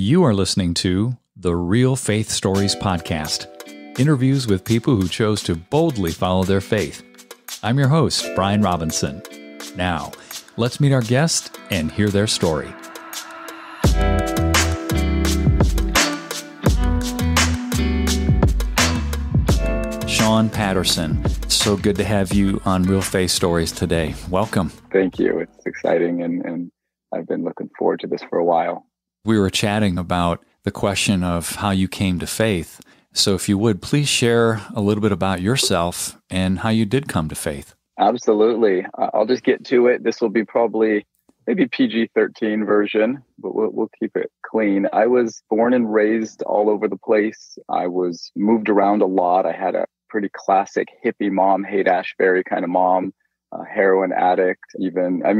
You are listening to the Real Faith Stories podcast, interviews with people who chose to boldly follow their faith. I'm your host, Brian Robinson. Now, let's meet our guest and hear their story. Sean Patterson, so good to have you on Real Faith Stories today. Welcome. Thank you. It's exciting, and I've been looking forward to this for a while. We were chatting about the question of how you came to faith. So if you would, please share a little bit about yourself and how you did come to faith. Absolutely. I'll just get to it. This will be probably maybe PG-13 version, but we'll keep it clean. I was born and raised all over the place. I was moved around a lot. I had a pretty classic hippie mom, Haight-Ashbury kind of mom. Heroin addict,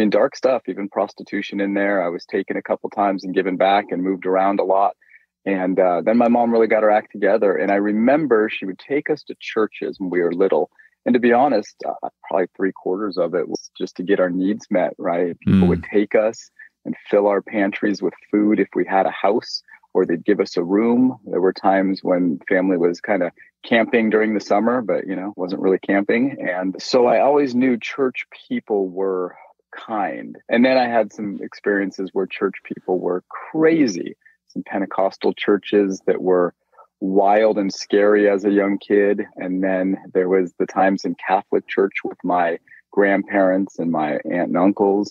dark stuff, even prostitution in there. I was taken a couple times and given back and moved around a lot. And then my mom really got her act together. And I remember she would take us to churches when we were little. And to be honest, probably 3/4 of it was just to get our needs met, right? People would take us and fill our pantries with food if we had a house, or they'd give us a room. There were times when family was kind of camping during the summer, but, wasn't really camping. And so I always knew church people were kind. And then I had some experiences where church people were crazy. Some Pentecostal churches that were wild and scary as a young kid. And then there was the times in Catholic church with my grandparents and my aunt and uncles.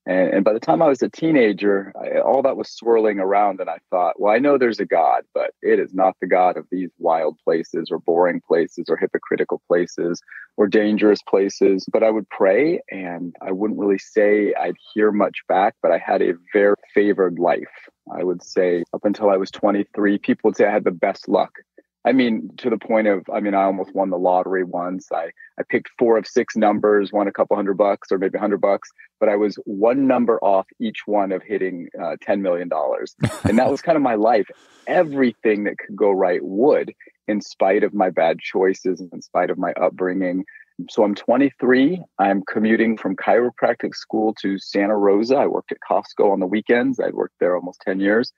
And by the time I was a teenager, all that was swirling around. And I thought, well, I know there's a God, but it is not the God of these wild places or boring places or hypocritical places or dangerous places. But I would pray, and I wouldn't really say I'd hear much back, but I had a very favored life. I would say up until I was 23, people would say I had the best luck. To the point of, I almost won the lottery once. I picked 4 of 6 numbers, won a couple $100 or maybe $100, but I was one number off each one of hitting $10 million. And that was kind of my life. Everything that could go right would, in spite of my bad choices, in spite of my upbringing. So I'm 23. I'm commuting from chiropractic school to Santa Rosa. I worked at Costco on the weekends. I'd worked there almost 10 years.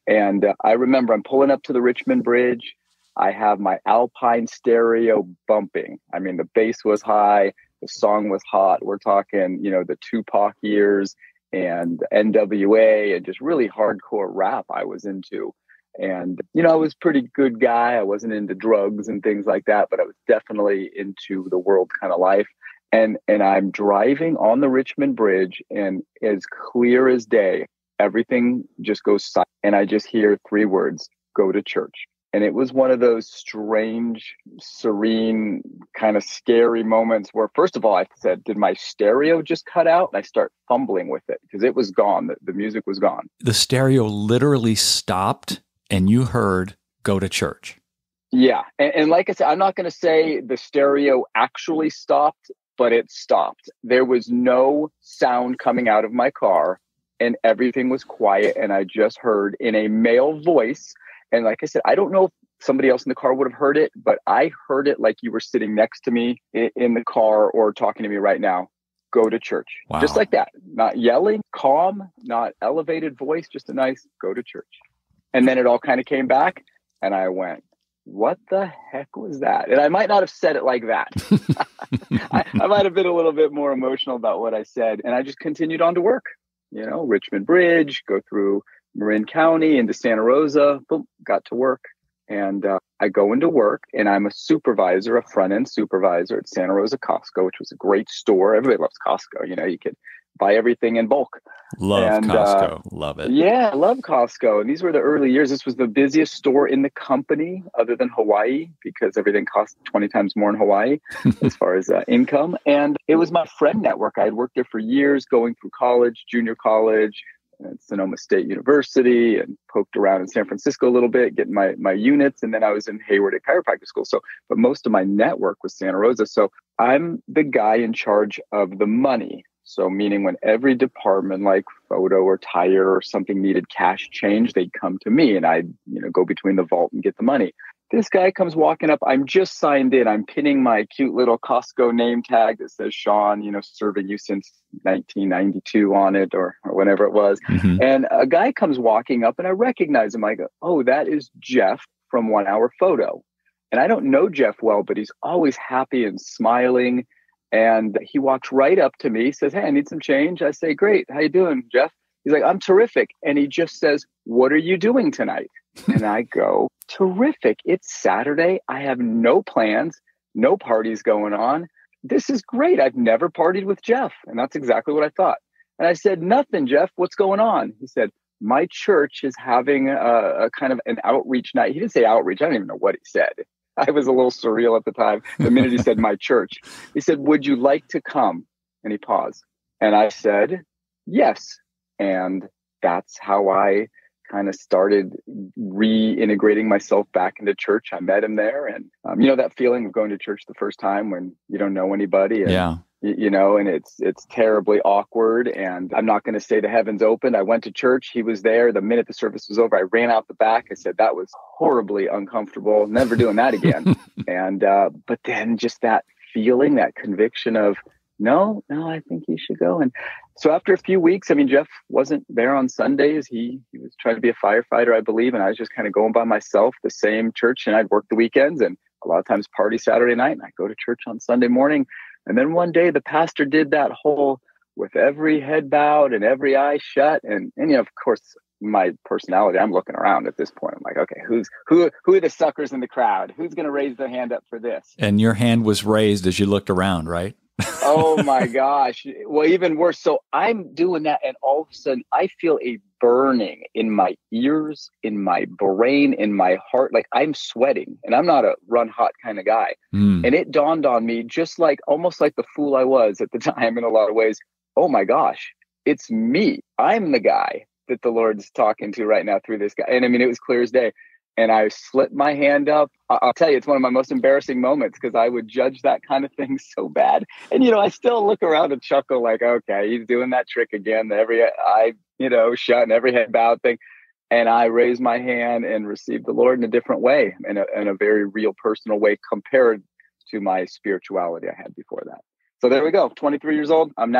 And I remember I'm pulling up to the Richmond Bridge. I have my Alpine stereo bumping. The bass was high. The song was hot. We're talking, the Tupac years and NWA and just really hardcore rap I was into. And, I was a pretty good guy. I wasn't into drugs and things like that, but I was definitely into the world kind of life. And I'm driving on the Richmond Bridge, and as clear as day, everything just goes silent. And I just hear 3 words: go to church. And it was one of those strange, serene, kind of scary moments where, first of all, I said, did my stereo just cut out? And I start fumbling with it because it was gone. The music was gone. The stereo literally stopped and you heard "go to church." Yeah. And like I said, I'm not going to say the stereo actually stopped, but it stopped. There was no sound coming out of my car and everything was quiet. And I just heard in a male voice. And like I said, I don't know if somebody else in the car would have heard it, but I heard it like you were sitting next to me in the car or talking to me right now. Go to church. Wow. Just like that. Not yelling, calm, not elevated voice, just a nice go to church. And then it all kind of came back and I went, what the heck was that? And I might not have said it like that. I might have been a little bit more emotional about what I said. And I just continued on to work, Richmond Bridge, go through Marin County into Santa Rosa, boom, got to work. And I go into work and I'm a supervisor, a front end supervisor at Santa Rosa Costco, which was a great store. Everybody loves Costco. You could buy everything in bulk. Love Costco. Love it. Yeah, I love Costco. And these were the early years. This was the busiest store in the company other than Hawaii, because everything cost 20 times more in Hawaii as far as income. And it was my friend network. I had worked there for years, going through college, junior college, at Sonoma State University, and poked around in San Francisco a little bit, getting my units. And then I was in Hayward at chiropractic school. But most of my network was Santa Rosa. So I'm the guy in charge of the money. So meaning when every department like photo or tire or something needed cash change, they'd come to me and I'd, go between the vault and get the money. This guy comes walking up. I'm just signed in. I'm pinning my cute little Costco name tag that says Sean, serving you since 1992 on it or whenever it was. Mm-hmm. And a guy comes walking up and I recognize him. I go, oh, that is Jeff from 1 Hour Photo. And I don't know Jeff well, but he's always happy and smiling. And he walks right up to me, says, hey, I need some change. I say, great. How you doing, Jeff? He's like, I'm terrific. And he just says, what are you doing tonight? And I go, terrific. It's Saturday. I have no plans, no parties going on. This is great. I've never partied with Jeff. And that's exactly what I thought. And I said, nothing, Jeff. What's going on? He said, my church is having a kind of an outreach night. He didn't say outreach. I don't even know what he said. I was a little surreal at the time. The minute he said my church, he said, would you like to come? And he paused. And I said, yes. And that's how I kind of started reintegrating myself back into church. I met him there. And, that feeling of going to church the first time when you don't know anybody. And, yeah. And it's terribly awkward. And I'm not going to say the heavens opened. I went to church. He was there. The minute the service was over, I ran out the back. I said, that was horribly uncomfortable. Never doing that again. And, but then just that feeling, that conviction of, no, I think he should go. And so after a few weeks, Jeff wasn't there on Sundays. He was trying to be a firefighter, I believe. And I was just kind of going by myself, the same church. And I'd work the weekends and a lot of times party Saturday night. And I go to church on Sunday morning. And then one day the pastor did that whole with every head bowed and every eye shut. And of course, my personality, I'm looking around at this point. I'm like, okay, who are the suckers in the crowd? Who's going to raise their hand up for this? And your hand was raised as you looked around, right? Oh my gosh. Well, even worse. So I'm doing that. And all of a sudden I feel a burning in my ears, in my brain, in my heart. Like I'm sweating and I'm not a run hot kind of guy. And it dawned on me just like almost like the fool I was at the time in a lot of ways. Oh my gosh, it's me. I'm the guy that the Lord's talking to right now through this guy. And it was clear as day. And I slipped my hand up. I'll tell you, it's one of my most embarrassing moments because I would judge that kind of thing so bad. And, I still look around and chuckle like, okay, he's doing that trick again. Every eye, shut and every head bowed thing. And I raised my hand and received the Lord in a different way, in a very real personal way compared to my spirituality I had before that. So there we go. 23 years old. I'm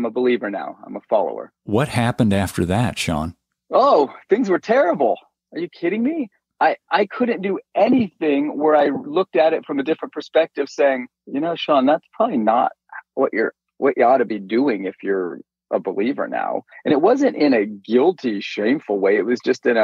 a believer now. I'm a follower. What happened after that, Sean? Oh, things were terrible. Are you kidding me? I couldn't do anything where I looked at it from a different perspective saying, Sean, that's probably not what you ought to be doing if you're a believer now. And it wasn't in a guilty, shameful way. It was just in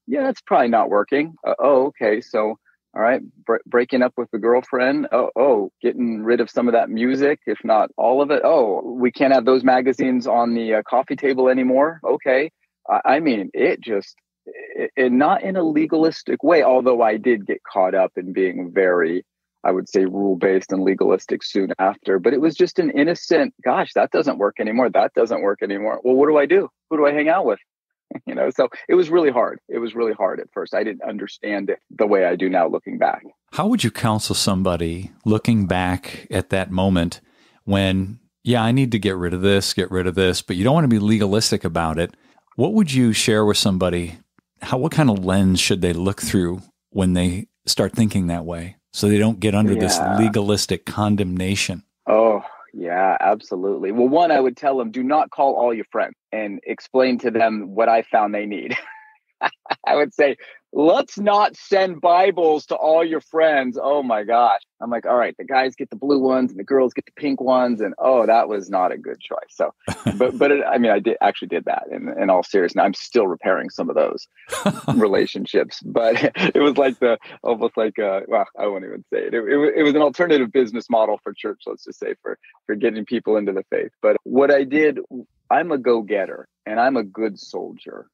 that's probably not working. Okay. So, all right, breaking up with the girlfriend. Oh, getting rid of some of that music, if not all of it. Oh, we can't have those magazines on the coffee table anymore. Okay. It just... And not in a legalistic way, although I did get caught up in being very, I would say, rule-based and legalistic soon after. But it was just an innocent, gosh, that doesn't work anymore. That doesn't work anymore. Well, what do I do? Who do I hang out with? So it was really hard. It was really hard at first. I didn't understand it the way I do now looking back. How would you counsel somebody looking back at that moment when, I need to get rid of this, but you don't want to be legalistic about it? What would you share with somebody? What kind of lens should they look through when they start thinking that way so they don't get under this legalistic condemnation? Oh, yeah, absolutely. Well, one, I would tell them, do not call all your friends and explain to them what I found they need. I would say, let's not send Bibles to all your friends. Oh my gosh. I'm like, all right, the guys get the blue ones and the girls get the pink ones. And that was not a good choice. So, I did that in all seriousness. I'm still repairing some of those relationships, but it was like I won't even say it. It was an alternative business model for church, let's just say, for getting people into the faith. But what I did, I'm a go-getter and I'm a good soldier.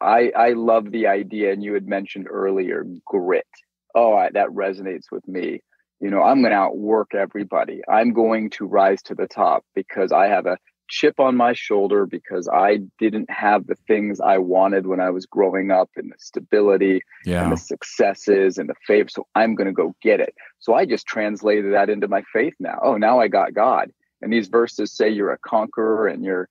I love the idea, and you had mentioned earlier, grit. That resonates with me. I'm going to outwork everybody. I'm going to rise to the top because I have a chip on my shoulder because I didn't have the things I wanted when I was growing up, and the stability and the successes and the favor. So I'm going to go get it. So I just translated that into my faith now. Now I got God. And these verses say you're a conqueror and you're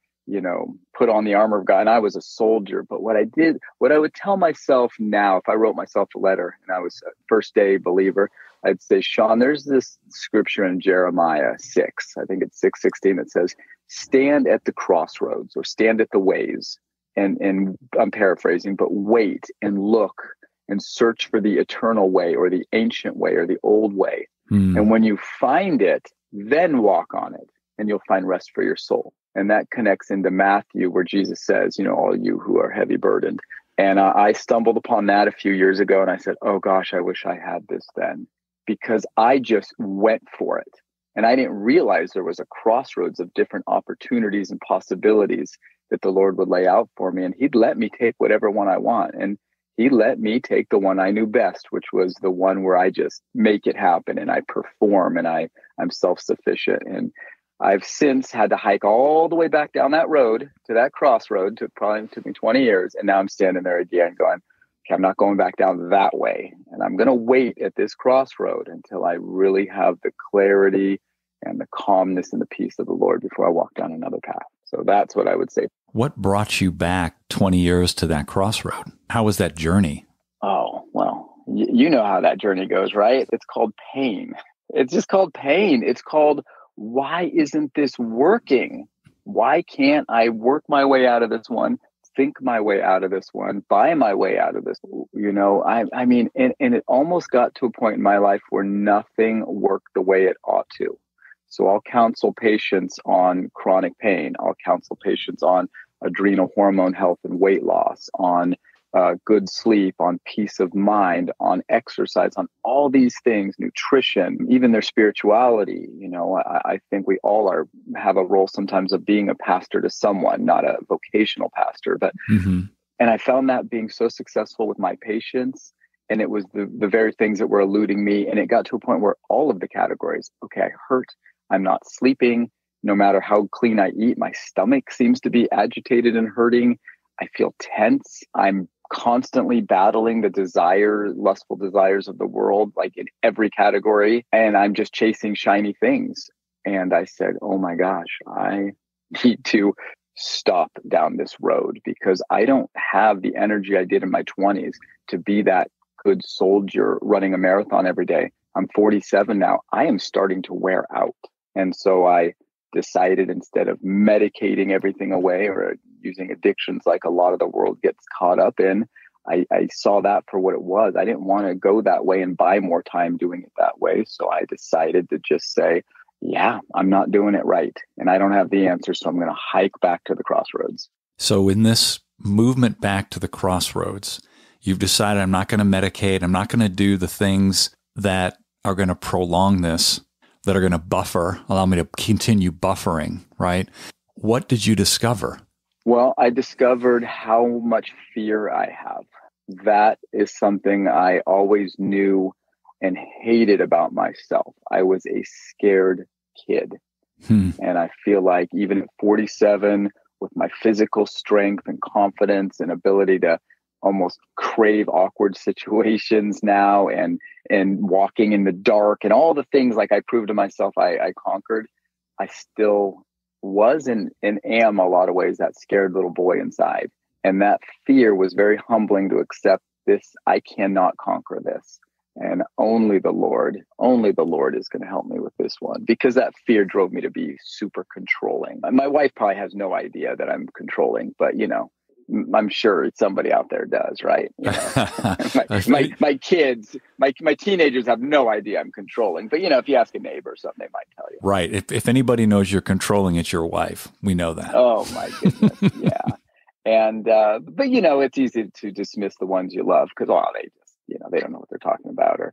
put on the armor of God. And I was a soldier. But what I would tell myself now, if I wrote myself a letter and I was a first day believer, I'd say, Sean, there's this scripture in Jeremiah 6, I think it's 6:16, that says, stand at the crossroads, or stand at the ways. And I'm paraphrasing, but wait and look and search for the eternal way, or the ancient way, or the old way. And when you find it, then walk on it, and you'll find rest for your soul. And that connects into Matthew, where Jesus says, all you who are heavy burdened. And I stumbled upon that a few years ago, and I said, oh gosh, I wish I had this then, because I just went for it. And I didn't realize there was a crossroads of different opportunities and possibilities that the Lord would lay out for me. And he'd let me take whatever one I want. And he let me take the one I knew best, which was the one where I just make it happen and I perform and I'm self-sufficient. And I've since had to hike all the way back down that road to that crossroad. Probably took me 20 years. And now I'm standing there again going, okay, I'm not going back down that way. And I'm going to wait at this crossroad until I really have the clarity and the calmness and the peace of the Lord before I walk down another path. So that's what I would say. What brought you back 20 years to that crossroad? How was that journey? Oh, well, you know how that journey goes, right? It's called pain. It's just called pain. It's called, why isn't this working? Why can't I work my way out of this one, think my way out of this one, buy my way out of this? I mean, and it almost got to a point in my life where nothing worked the way it ought to. So I'll counsel patients on chronic pain. I'll counsel patients on adrenal hormone health and weight loss, on good sleep, on peace of mind, on exercise, on all these things, nutrition, even their spirituality. I think we all have a role sometimes of being a pastor to someone, not a vocational pastor. But and I found that being so successful with my patients. And it was the very things that were eluding me. And it got to a point where all of the categories, okay, I hurt, I'm not sleeping. No matter how clean I eat, my stomach seems to be agitated and hurting. I feel tense. I'm constantly battling the lustful desires of the world, like in every category. And I'm just chasing shiny things. And I said, oh my gosh, I need to stop down this road, because I don't have the energy I did in my 20s to be that good soldier running a marathon every day. I'm 47 now. I am starting to wear out. And so I decided, instead of medicating everything away or using addictions like a lot of the world gets caught up in, I saw that for what it was. I didn't want to go that way and buy more time doing it that way. So I decided to just say, yeah, I'm not doing it right. And I don't have the answer. So I'm going to hike back to the crossroads. So in this movement back to the crossroads, you've decided, I'm not going to medicate. I'm not going to do the things that are going to prolong this, that are going to allow me to continue buffering, right? What did you discover? Well, I discovered how much fear I have. That is something I always knew and hated about myself. I was a scared kid. And I feel like even at 47, with my physical strength and confidence and ability to almost crave awkward situations now, and walking in the dark and all the things like I proved to myself I conquered, I still was and am a lot of ways that scared little boy inside. And that fear was very humbling to accept this. I cannot conquer this. And only the Lord is going to help me with this one, because that fear drove me to be super controlling. My wife probably has no idea that I'm controlling, but I'm sure somebody out there does, right? My kids, my teenagers have no idea I'm controlling. But if you ask a neighbor or something, they might tell you. Right. If anybody knows you're controlling, it's your wife. We know that. Oh my goodness, yeah. And but it's easy to dismiss the ones you love because they just they don't know what they're talking about, or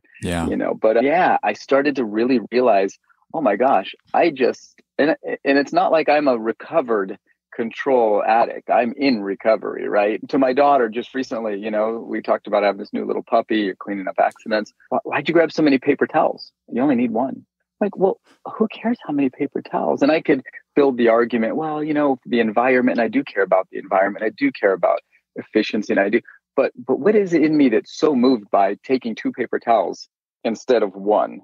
But I started to really realize, oh my gosh, and it's not like I'm a recovered control addict. I'm in recovery, right? To my daughter just recently, we talked about having this new little puppy, you're cleaning up accidents. Why'd you grab so many paper towels? You only need one. Like, well, who cares how many paper towels? And I could build the argument, well, the environment, and I do care about the environment. I do care about efficiency, and I do. But what is it in me that's so moved by taking 2 paper towels instead of one?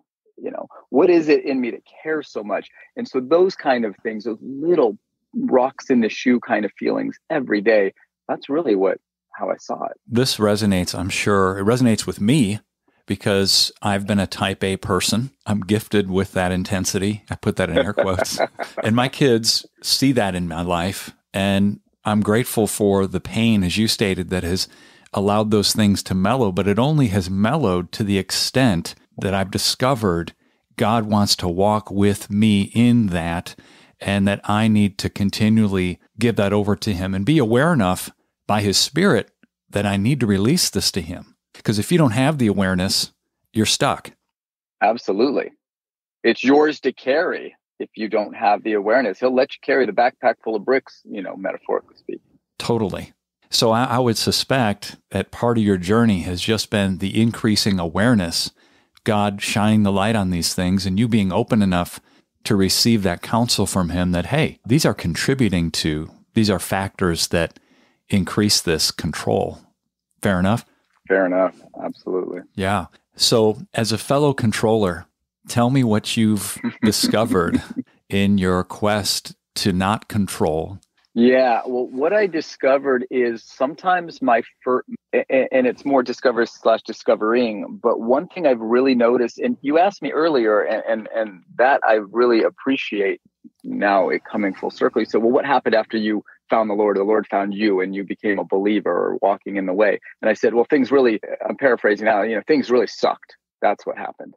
What is it in me that cares so much? And so those kind of things, those little rocks in the shoe kind of feelings every day. That's really how I saw it. This resonates, I'm sure. It resonates with me because I've been a type A person. I'm gifted with that intensity. I put that in air quotes. And my kids see that in my life. And I'm grateful for the pain, as you stated, that has allowed those things to mellow, but it only has mellowed to the extent that I've discovered God wants to walk with me in that, and that I need to continually give that over to Him and be aware enough by His Spirit that I need to release this to Him. Because if you don't have the awareness, you're stuck. Absolutely. It's yours to carry if you don't have the awareness. He'll let you carry the backpack full of bricks, metaphorically speaking. Totally. So I would suspect that part of your journey has just been the increasing awareness, God shining the light on these things, and you being open enough to receive that counsel from Him that, hey, these are contributing to, these are factors that increase this control. Fair enough? Fair enough. Absolutely. Yeah. So as a fellow controller, tell me what you've discovered in your quest to not control. Yeah. Well, what I discovered is sometimes my first, and it's more discovering, but one thing I've really noticed, and you asked me earlier, and that I really appreciate now it coming full circle. You said, well, what happened after you found the Lord, or the Lord found you and you became a believer or walking in the way? And I said, well, things really, I'm paraphrasing now, things really sucked. That's what happened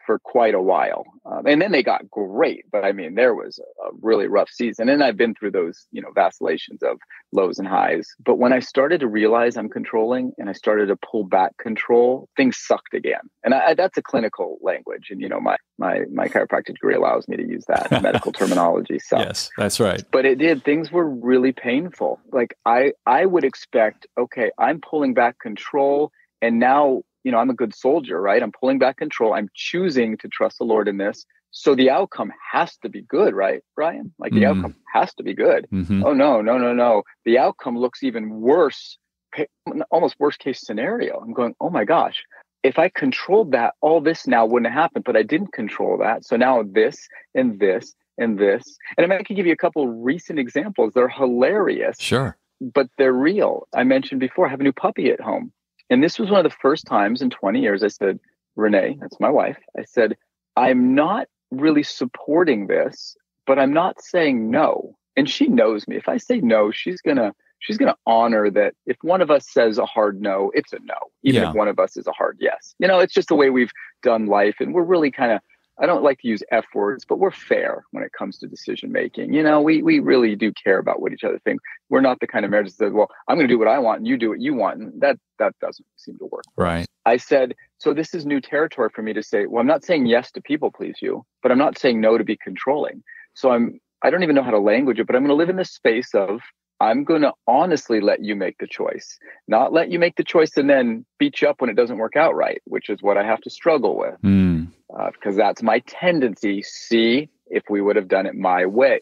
for quite a while. And then they got great. But I mean, there was a really rough season. And I've been through those, vacillations of lows and highs. But when I started to realize I'm controlling and I started to pull back control, things sucked again. And that's a clinical language. And, my chiropractic degree allows me to use that medical terminology. So yes, that's right. But it did. Things were really painful. Like I would expect, okay, I'm pulling back control. And now, I'm a good soldier, right? I'm pulling back control. I'm choosing to trust the Lord in this. So the outcome has to be good, right, Brian? Like the outcome has to be good. Mm-hmm. Oh, no. The outcome looks even worse, almost worst case scenario. I'm going, oh my gosh, if I controlled that, all this now wouldn't have happened, but I didn't control that. So now this and this and this. And I could give you a couple of recent examples. They're hilarious. Sure. But they're real. I mentioned before, I have a new puppy at home. And this was one of the first times in 20 years I said, Renee, that's my wife. I said, I'm not really supporting this, but I'm not saying no. And she knows me. If I say no, she's gonna honor that. If one of us says a hard no, it's a no. Even if one of us is a hard yes. It's just the way we've done life. And we're really kind of, I don't like to use F words, but we're fair when it comes to decision making. We really do care about what each other think. We're not the kind of marriage that says, well, I'm going to do what I want and you do what you want. And that doesn't seem to work. Right. I said, so this is new territory for me to say, well, I'm not saying yes to people please you, but I'm not saying no to be controlling. So I don't even know how to language it, but I'm going to live in this space of, I'm going to honestly let you make the choice, not let you make the choice and then beat you up when it doesn't work out right, which is what I have to struggle with. Because that's my tendency. See, if we would have done it my way,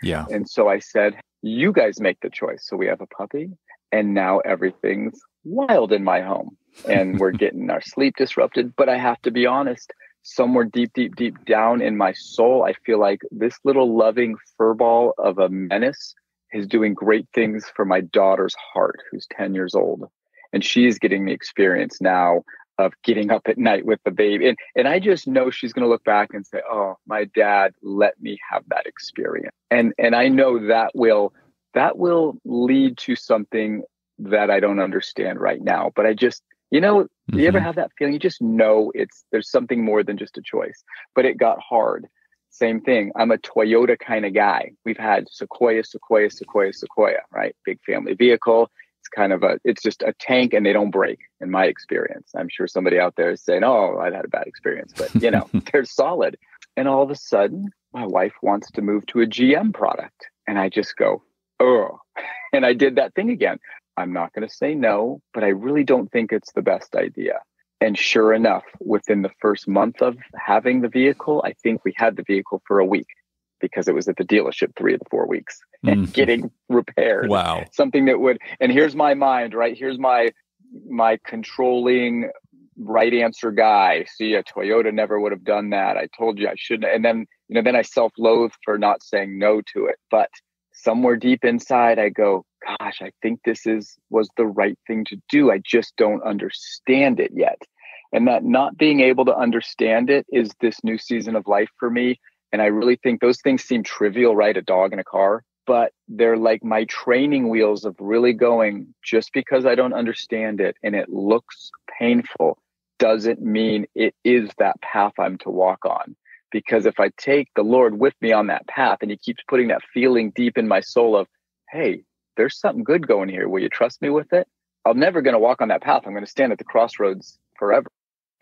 Yeah. And so I said, you guys make the choice. So we have a puppy and now everything's wild in my home and we're getting our sleep disrupted. But I have to be honest, somewhere deep down in my soul, I feel like this little loving furball of a menace is doing great things for my daughter's heart, who's 10 years old. And she's getting the experience now of getting up at night with the baby. And I just know she's going to look back and say, oh, my dad let me have that experience. And I know that will lead to something that I don't understand right now. But I just, you ever have that feeling? You just know there's something more than just a choice. But it got hard. Same thing. I'm a Toyota kind of guy. We've had Sequoia, right? Big family vehicle. It's just a tank and they don't break in my experience. I'm sure somebody out there is saying, oh, I've had a bad experience, but they're solid. And all of a sudden my wife wants to move to a GM product. And I just go, oh, and I did that thing again. I'm not going to say no, but I really don't think it's the best idea. And sure enough, within the first month of having the vehicle, I think we had the vehicle for a week because it was at the dealership 3 of the 4 weeks and getting repaired. Wow. Something that would, and here's my mind, right? Here's my controlling right answer guy. See, a Toyota never would have done that. I told you I shouldn't. And then, then I self-loathe for not saying no to it. But somewhere deep inside, I go, gosh, I think was the right thing to do. I just don't understand it yet. And that not being able to understand it is this new season of life for me. And I really think those things seem trivial, right? A dog in a car, but they're like my training wheels of really going, just because I don't understand it and it looks painful doesn't mean it is that path I'm to walk on. Because if I take the Lord with me on that path and he keeps putting that feeling deep in my soul of, hey, there's something good going here. Will you trust me with it? I'm never going to walk on that path. I'm going to stand at the crossroads forever.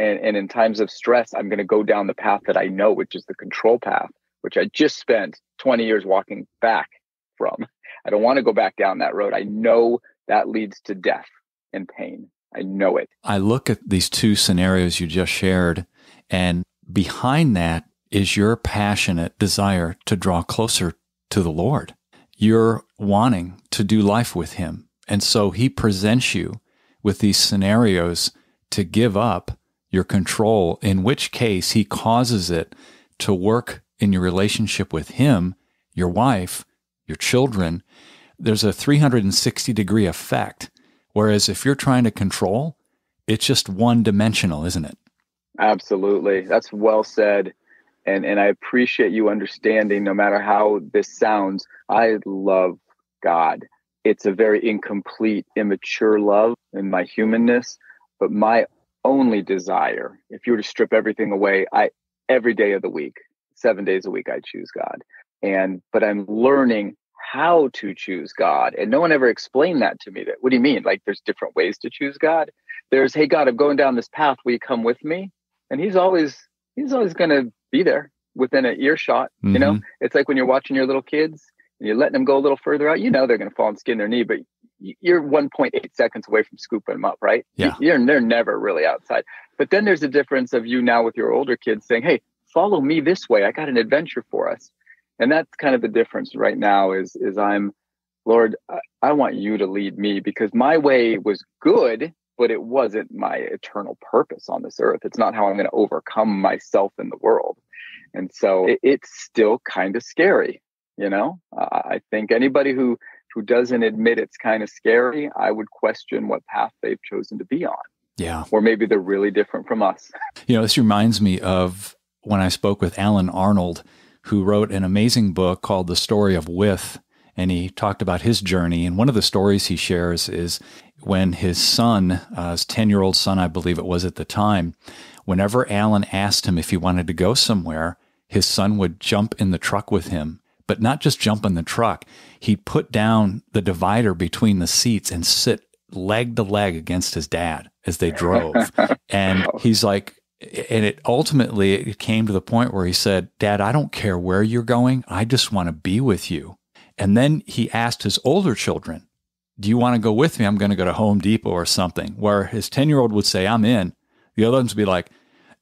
And in times of stress, I'm going to go down the path that I know, which is the control path, which I just spent 20 years walking back from. I don't want to go back down that road. I know that leads to death and pain. I know it. I look at these two scenarios you just shared, and behind that is your passionate desire to draw closer to the Lord. You're wanting to do life with him. And so he presents you with these scenarios to give up your control, in which case he causes it to work in your relationship with him, your wife, your children. There's a 360-degree effect. Whereas if you're trying to control, it's just one-dimensional, isn't it? Absolutely. That's well said. And I appreciate you understanding, no matter how this sounds, I love God. It's a very incomplete, immature love in my humanness, but my only desire, if you were to strip everything away, every day of the week, 7 days a week, I choose God. But I'm learning how to choose God. And no one ever explained that to me. What do you mean? Like there's different ways to choose God? There's, hey God, I'm going down this path. Will you come with me? And he's always going to be there within an earshot. Mm-hmm. You know, it's like when you're watching your little kids and you're letting them go a little further out, you know, they're going to fall and skin their knee, but you're 1.8 seconds away from scooping them up, right? Yeah. They're never really outside. But then there's a difference of you now with your older kids saying, hey, follow me this way. I got an adventure for us. And that's kind of the difference right now is I'm, Lord, I want you to lead me, because my way was good, but it wasn't my eternal purpose on this earth. It's not how I'm going to overcome myself in the world. And so it's still kind of scary. You know, I think anybody who doesn't admit it's kind of scary, I would question what path they've chosen to be on. Yeah. Or maybe they're really different from us. You know, this reminds me of when I spoke with Alan Arnold, who wrote an amazing book called The Story of With, and he talked about his journey. And one of the stories he shares is when his son, his 10-year-old son, I believe it was at the time, whenever Alan asked him if he wanted to go somewhere, his son would jump in the truck with him. But not just jump in the truck. He'd put down the divider between the seats and sit leg to leg against his dad as they drove. And he's like, and it came to the point where he said, Dad, I don't care where you're going. I just want to be with you. And then he asked his older children, do you want to go with me? I'm going to go to Home Depot or something. Where his 10-year-old would say, I'm in. The other ones would be like,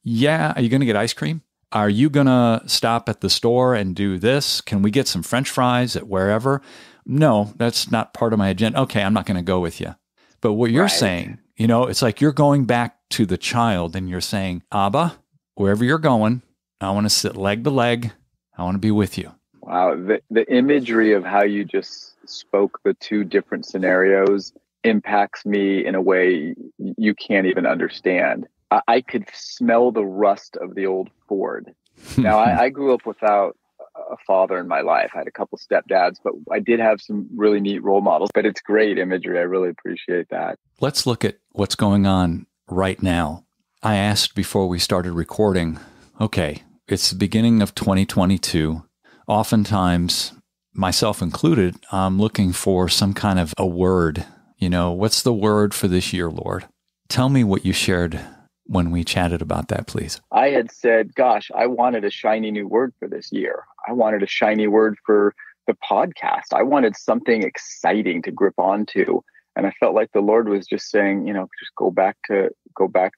yeah, are you going to get ice cream? Are you going to stop at the store and do this? Can we get some French fries at wherever? No, that's not part of my agenda. Okay, I'm not going to go with you. But what you're saying, you know, it's like you're going back to the child and you're saying, Abba, wherever you're going, I want to sit leg to leg. I want to be with you. Wow. The imagery of how you just spoke the two different scenarios impacts me in a way you can't even understand. I could smell the rust of the old Ford. Now, I grew up without a father in my life. I had a couple stepdads, but I did have some really neat role models. But it's great imagery. I really appreciate that. Let's look at what's going on right now. I asked before we started recording, okay, it's the beginning of 2022. Oftentimes, myself included, I'm looking for some kind of a word. You know, what's the word for this year, Lord? Tell me what you shared when we chatted about that, please. I had said, gosh, I wanted a shiny new word for this year. I wanted a shiny word for the podcast. I wanted something exciting to grip onto. And I felt like the Lord was just saying, you know, just go back to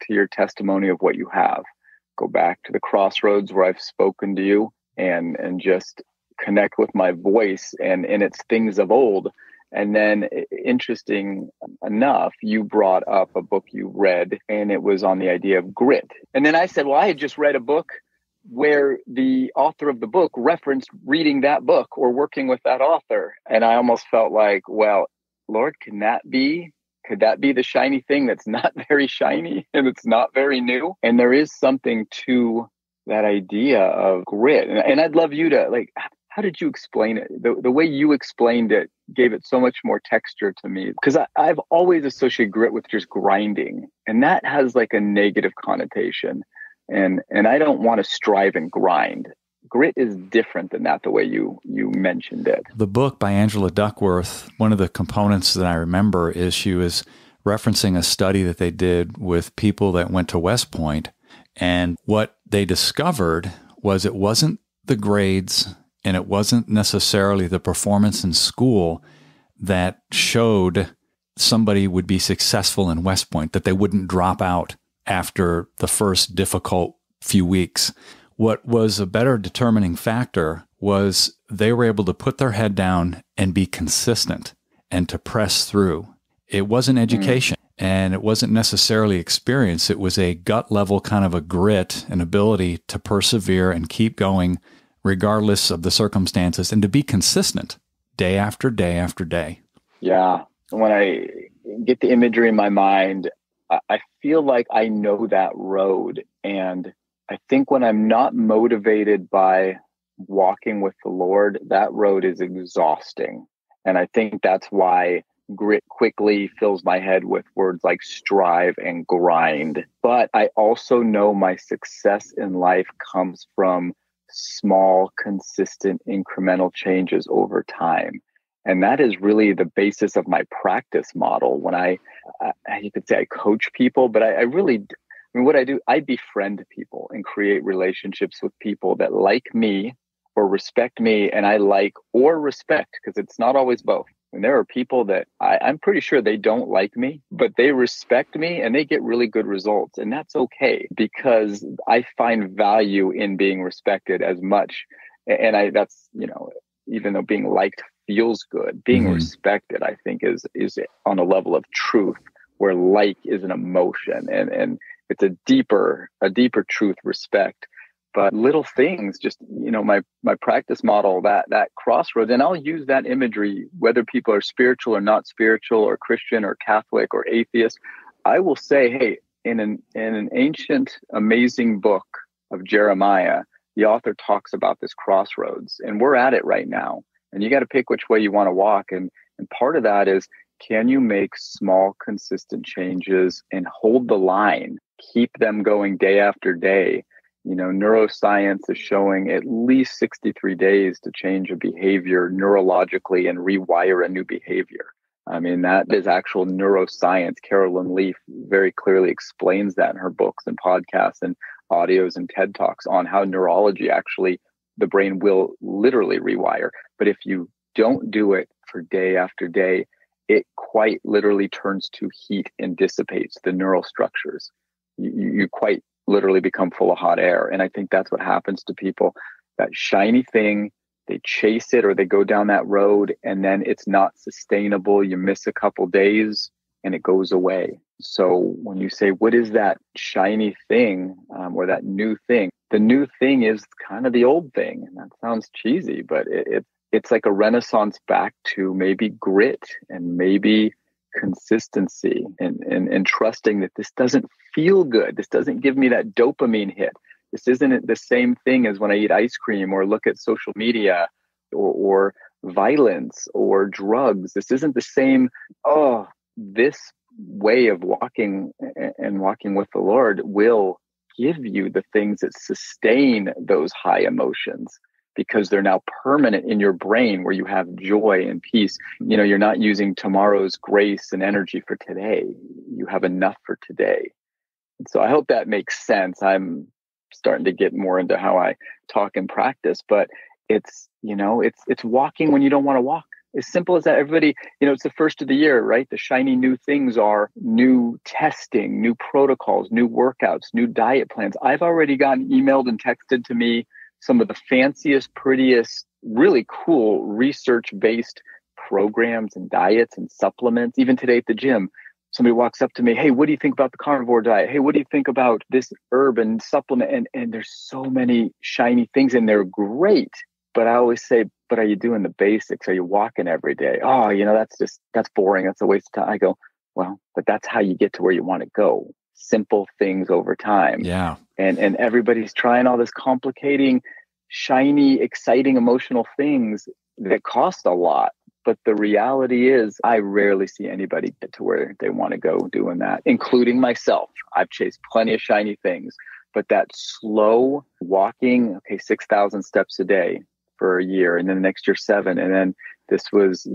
your testimony of what you have. Go back to the crossroads where I've spoken to you and just connect with my voice and its things of old. And then, interesting enough, you brought up a book you read, and it was on the idea of grit. And then I said, well, I had just read a book where the author of the book referenced reading that book or working with that author. And I almost felt like, well, Lord, could that be the shiny thing that's not very shiny and it's not very new? And there is something to that idea of grit. And I'd love you to, like, how did you explain it? The way you explained it gave it so much more texture to me, because I've always associated grit with just grinding, and that has like a negative connotation. And I don't want to strive and grind. Grit is different than that, the way you mentioned it. The book by Angela Duckworth, one of the components that I remember is she was referencing a study that they did with people that went to West Point. And what they discovered was it wasn't the grades and it wasn't necessarily the performance in school that showed somebody would be successful in West Point, that they wouldn't drop out after the first difficult few weeks. What was a better determining factor was they were able to put their head down and be consistent and to press through. It wasn't education and it wasn't necessarily experience. It was a gut level kind of a grit and ability to persevere and keep going regardless of the circumstances and to be consistent day after day after day. Yeah. When I get the imagery in my mind, I feel like I know that road. And I think when I'm not motivated by walking with the Lord, that road is exhausting. And I think that's why grit quickly fills my head with words like strive and grind. But I also know my success in life comes from small, consistent, incremental changes over time. And that is really the basis of my practice model. When you could say I coach people, but I really, what I do, I befriend people and create relationships with people that like me or respect me, and I like or respect, because it's not always both. And there are people that I'm pretty sure they don't like me, but they respect me and they get really good results. And that's okay, because I find value in being respected as much. And that's, even though being liked feels good, being respected, I think is on a level of truth, where like is an emotion and it's a deeper truth, respect. But little things, just, my practice model, that crossroads, and I'll use that imagery, whether people are spiritual or not spiritual or Christian or Catholic or atheist. I will say, hey, in an ancient, amazing book of Jeremiah, the author talks about this crossroads, and we're at it right now. And you got to pick which way you want to walk. And part of that is, can you make small, consistent changes and hold the line, keep them going day after day? Neuroscience is showing at least 63 days to change a behavior neurologically and rewire a new behavior. I mean, that is actual neuroscience. Carolyn Leaf very clearly explains that in her books and podcasts and audios and TED Talks on how neurology actually, the brain will literally rewire. But if you don't do it for day after day, it quite literally turns to heat and dissipates the neural structures. You quite literally become full of hot air. And I think that's what happens to people. That shiny thing, they chase it or they go down that road, and then it's not sustainable. You miss a couple days and it goes away. So when you say, what is that shiny thing or that new thing? The new thing is kind of the old thing. And that sounds cheesy, but it's like a renaissance back to maybe grit and maybe consistency and trusting that this doesn't feel good. This doesn't give me that dopamine hit. This isn't the same thing as when I eat ice cream or look at social media or violence or drugs. This isn't the same. This way of walking and walking with the Lord will give you the things that sustain those high emotions, because they're now permanent in your brain, where you have joy and peace. You're not using tomorrow's grace and energy for today. You have enough for today. And so I hope that makes sense. I'm starting to get more into how I talk and practice, but it's walking when you don't want to walk. As simple as that. Everybody, it's the first of the year, right? The shiny new things are new testing, new protocols, new workouts, new diet plans. I've already gotten emailed and texted to me some of the fanciest, prettiest, really cool research-based programs and diets and supplements. Even today at the gym, somebody walks up to me, hey, what do you think about the carnivore diet? Hey, what do you think about this herb and supplement? And there's so many shiny things and they're great. But I always say, but are you doing the basics? Are you walking every day? Oh, that's boring. That's a waste of time. I go, well, but that's how you get to where you want to go. Simple things over time. Yeah. And everybody's trying all this complicating, shiny, exciting, emotional things that cost a lot. But the reality is I rarely see anybody get to where they want to go doing that, including myself. I've chased plenty of shiny things, but that slow walking, 6,000 steps a day for a year, and then the next year 7. And then this was,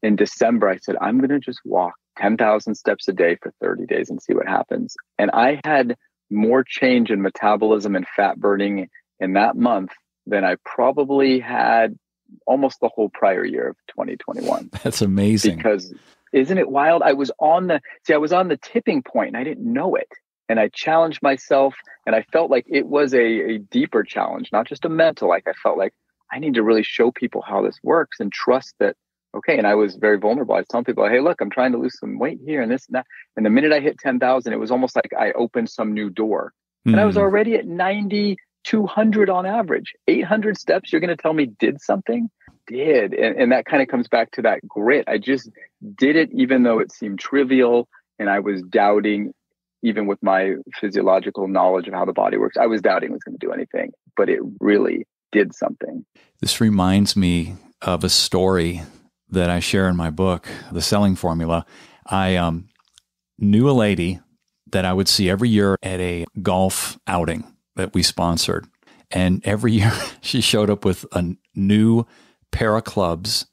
in December, I said, I'm going to just walk 10,000 steps a day for 30 days and see what happens. And I had more change in metabolism and fat burning in that month than I probably had almost the whole prior year of 2021. That's amazing. Because isn't it wild? I was on the tipping point and I didn't know it. And I challenged myself and I felt like it was a deeper challenge, not just a mental. Like I felt like I need to really show people how this works and trust that, okay. And I was very vulnerable. I was telling people, hey, look, I'm trying to lose some weight here and this and that. And the minute I hit 10,000, it was almost like I opened some new door. And I was already at 9,200 on average. 800 steps, you're going to tell me did something? Did. And that kind of comes back to that grit. I just did it even though it seemed trivial. And I was doubting, even with my physiological knowledge of how the body works, I was doubting it was going to do anything. But it really did something. This reminds me of a story that I share in my book, The Selling Formula. I knew a lady that I would see every year at a golf outing that we sponsored. And every year she showed up with a new pair of clubs,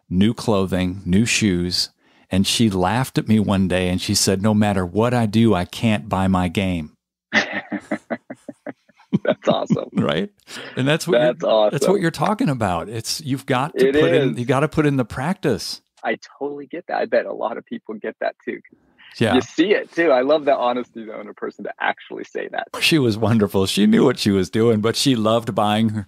new clothing, new shoes. And she laughed at me one day and she said, no matter what I do, I can't buy my game. That's awesome. Right? And that's what you're talking about. You've got to put in the practice. I totally get that. I bet a lot of people get that too. Yeah. You see it too. I love the honesty though in a person to actually say that. She was wonderful. She knew what she was doing, but she loved buying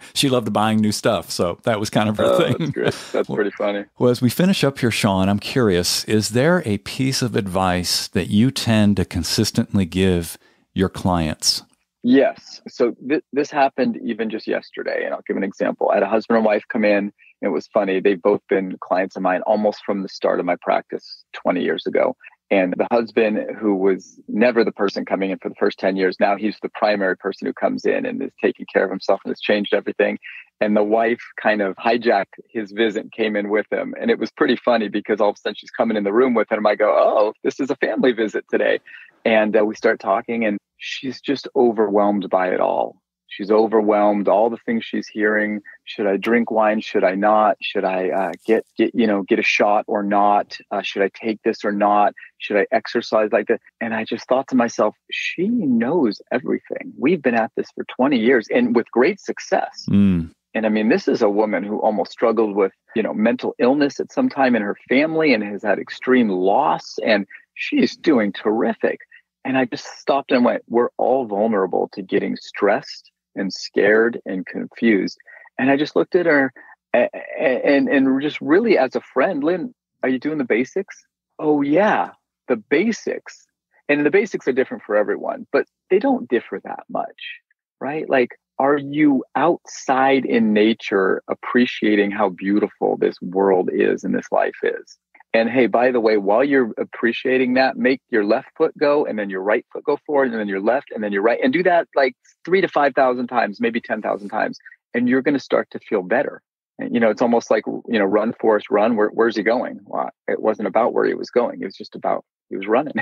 new stuff. So that was kind of her thing. That's great. That's pretty funny. Well, as we finish up here, Sean, I'm curious, is there a piece of advice that you tend to consistently give your clients? Yes. So this happened even just yesterday, and I'll give an example. I had a husband and wife come in. It was funny. They've both been clients of mine almost from the start of my practice 20 years ago. And the husband, who was never the person coming in for the first 10 years, now he's the primary person who comes in and is taking care of himself and has changed everything. And the wife kind of hijacked his visit, came in with him. And it was pretty funny because all of a sudden she's coming in the room with him. I go, oh, this is a family visit today. And we start talking and she's just overwhelmed by it all. She's overwhelmed, all the things she's hearing. Should I drink wine? Should I not? Should I get a shot or not? Should I take this or not? Should I exercise like that? And I just thought to myself, she knows everything. We've been at this for 20 years and with great success. And I mean, this is a woman who almost struggled with, mental illness at some time in her family and has had extreme loss. And she's doing terrific. And I just stopped and went, we're all vulnerable to getting stressed and scared and confused. And I just looked at her and just really as a friend, Lynn, are you doing the basics? Oh yeah, the basics. And the basics are different for everyone, but they don't differ that much, right? Like, are you outside in nature appreciating how beautiful this world is and this life is? And hey, by the way, while you're appreciating that, make your left foot go and then your right foot go forward and then your left and then your right. And do that like 3,000 to 5,000 times, maybe 10,000 times. And you're going to start to feel better. And, it's almost like, run, Forrest, run. Where's he going? Well, it wasn't about where he was going. It was just about he was running.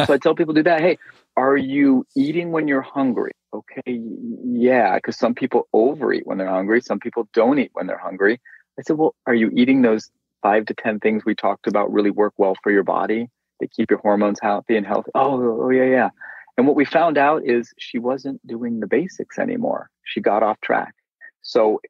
So I tell people do that. Hey, are you eating when you're hungry? Okay. Yeah. Because some people overeat when they're hungry. Some people don't eat when they're hungry. I said, well, are you eating those 5 to 10 things we talked about really work well for your body? They keep your hormones healthy and healthy. Oh, yeah. And what we found out is she wasn't doing the basics anymore. She got off track. So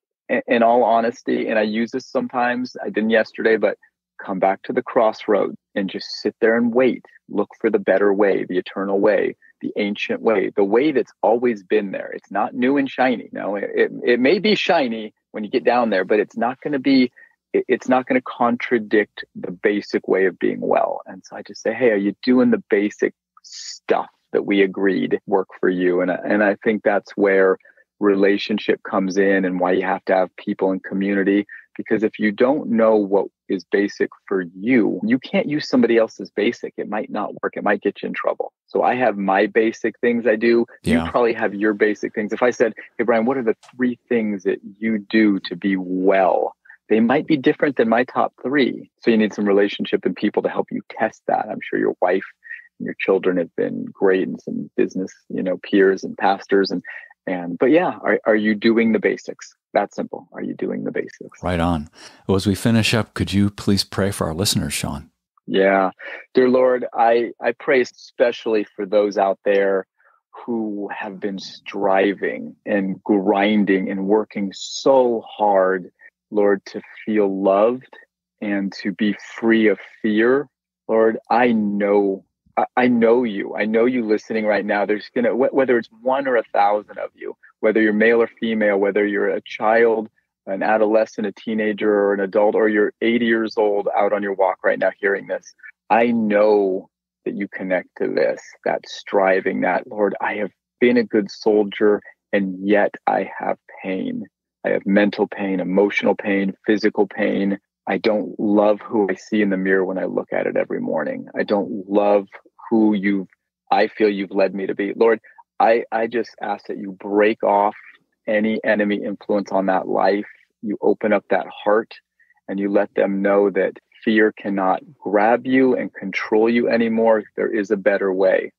in all honesty, and I use this sometimes, I didn't yesterday, but come back to the crossroads and just sit there and wait. Look for the better way, the eternal way, the ancient way, the way that's always been there. It's not new and shiny. No, it may be shiny when you get down there, but it's not going to be it's not going to contradict the basic way of being well. And so I just say, hey, are you doing the basic stuff that we agreed work for you? And I think that's where relationship comes in and why you have to have people in community. Because if you don't know what is basic for you, you can't use somebody else's basic. It might not work. It might get you in trouble. So I have my basic things I do. Yeah. You probably have your basic things. If I said, hey, Brian, what are the 3 things that you do to be well? They might be different than my top 3. So you need some relationship and people to help you test that. I'm sure your wife and your children have been great, and some business, peers and pastors but yeah, are you doing the basics? That simple. Are you doing the basics? Right on. Well, as we finish up, could you please pray for our listeners, Sean? Yeah. Dear Lord, I pray especially for those out there who have been striving and grinding and working so hard, Lord, to feel loved and to be free of fear. Lord, I know you. I know you listening right now. There's whether it's 1 or 1,000 of you, whether you're male or female, whether you're a child, an adolescent, a teenager, or an adult, or you're 80 years old out on your walk right now hearing this. I know that you connect to this, that striving, that, Lord, I have been a good soldier, and yet I have pain. I have mental pain, emotional pain, physical pain. I don't love who I see in the mirror when I look at it every morning. I don't love who I feel you've led me to be. Lord, I just ask that you break off any enemy influence on that life. You open up that heart and you let them know that fear cannot grab you and control you anymore. There is a better way.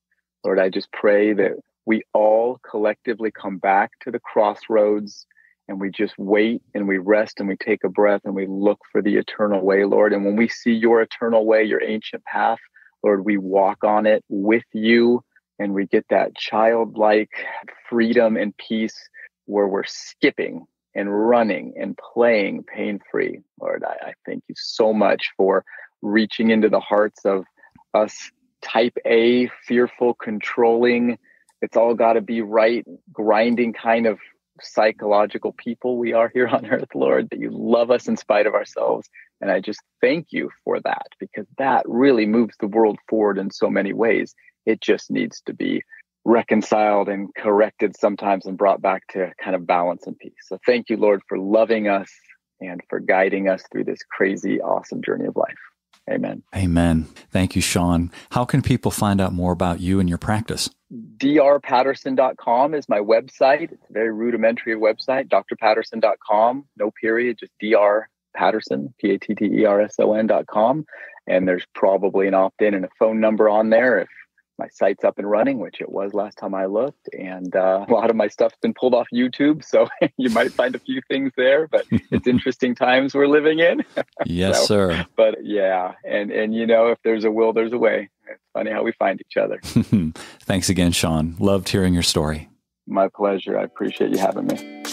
Lord, I just pray that we all collectively come back to the crossroads and we just wait and we rest and we take a breath and we look for the eternal way, Lord. And when we see your eternal way, your ancient path, Lord, we walk on it with you and we get that childlike freedom and peace where we're skipping and running and playing pain-free. Lord, I thank you so much for reaching into the hearts of us type A, fearful, controlling, it's all got to be right, grinding kind of psychological people we are here on earth, Lord, that you love us in spite of ourselves. And I just thank you for that, because that really moves the world forward in so many ways. It just needs to be reconciled and corrected sometimes and brought back to kind of balance and peace. So thank you, Lord, for loving us and for guiding us through this crazy, awesome journey of life. Amen. Amen. Thank you, Sean. How can people find out more about you and your practice? drpatterson.com is my website. It's a very rudimentary website, drpatterson.com, no period, just drpatterson, patterson.com. And there's probably an opt-in and a phone number on there if my site's up and running, which it was last time I looked. And a lot of my stuff's been pulled off YouTube, so you might find a few things there, but it's interesting times we're living in. Yes, sir. But yeah, and if there's a will, there's a way. It's funny how we find each other. Thanks again, Sean. Loved hearing your story. My pleasure. I appreciate you having me.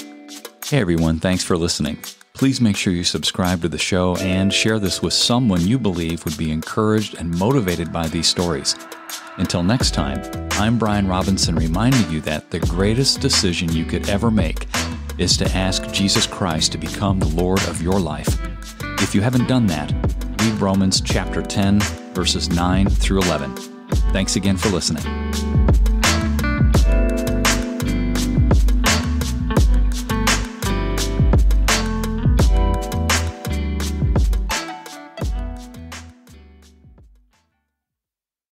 Hey, everyone. Thanks for listening. Please make sure you subscribe to the show and share this with someone you believe would be encouraged and motivated by these stories. Until next time, I'm Brian Robinson, reminding you that the greatest decision you could ever make is to ask Jesus Christ to become the Lord of your life. If you haven't done that, read Romans chapter 10, verses 9 through 11. Thanks again for listening.